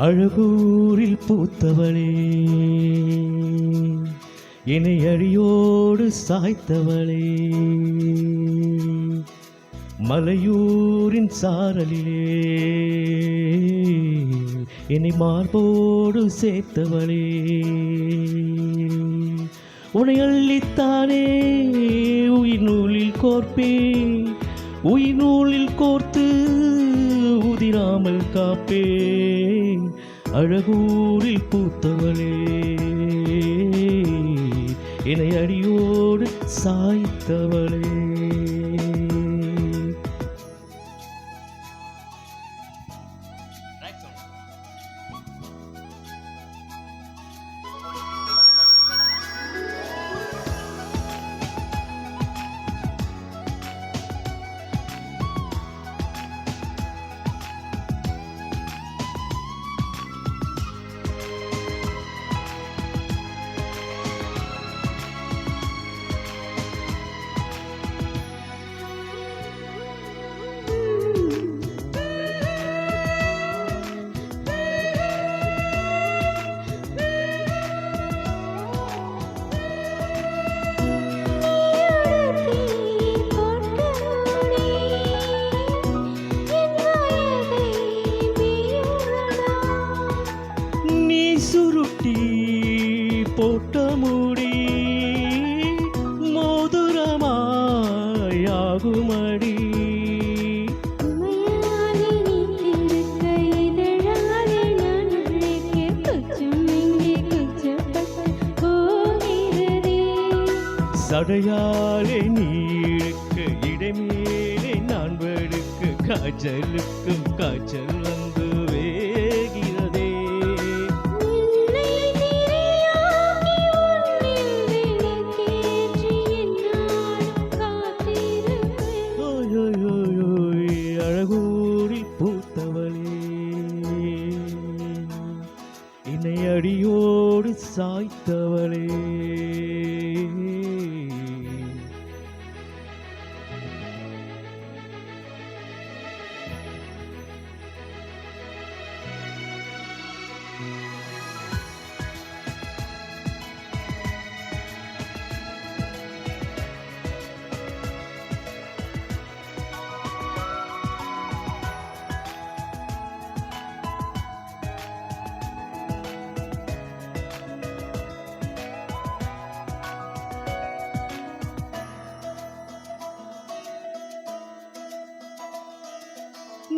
அழகூரில் பூத்தவளே, என்னை அடியோடு சாய்த்தவளே, மலையூரின் சாரலிலே என்னை மார்போடு சேர்த்தவளே, உன்னை அள்ளித்தானே உயிர் நூலில் கோர்ப்பேன், உயிர் நூலில் கோர்த்து உதிராமல் காப்பேன். அழகூரில் பூத்தவளே, என்னை அடியோடு சாய்த்தவளே. சுருட்டி போட்ட மூடி மோதுரமாயாகுமடி, சடையாலே நீருக்கு இடைமேலே நான் வெடுக்கு, காய்ச்சலுக்கும் காய்ச்சல் வந்து வேகிறதே. அழகூரில் பூத்தவளே, என்னை அடியோடு சாய்த்தவளே.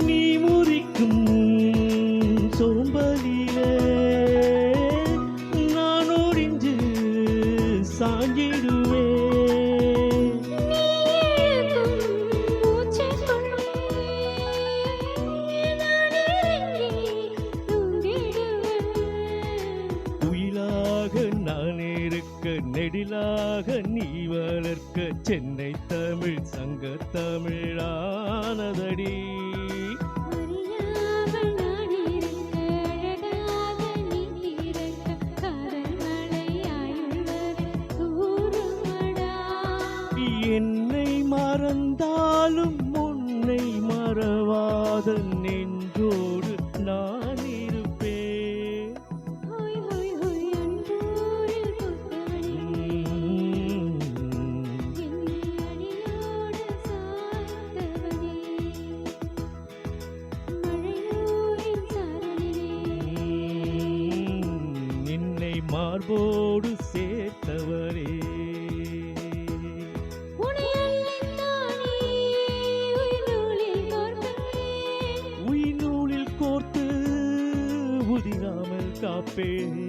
நீ முறிக்கும் சோம்பலிலே நான் ஒடிஞ்சு சாஞ்சிடுவே, துயிலாக நான் இருக்க நெடிலாக நீ வளர்க்க, சென்னை தமிழ் சங்க தமிழானதடி. என்னை மறந்தாலும் உன்னை மறவாத நெஞ்சோடு நான் இருப்பேன். என்னை மார்போடு சேர்த்தவரே, உயிர் நூலில் கோர்த்து உதிராமல் காப்பேன்.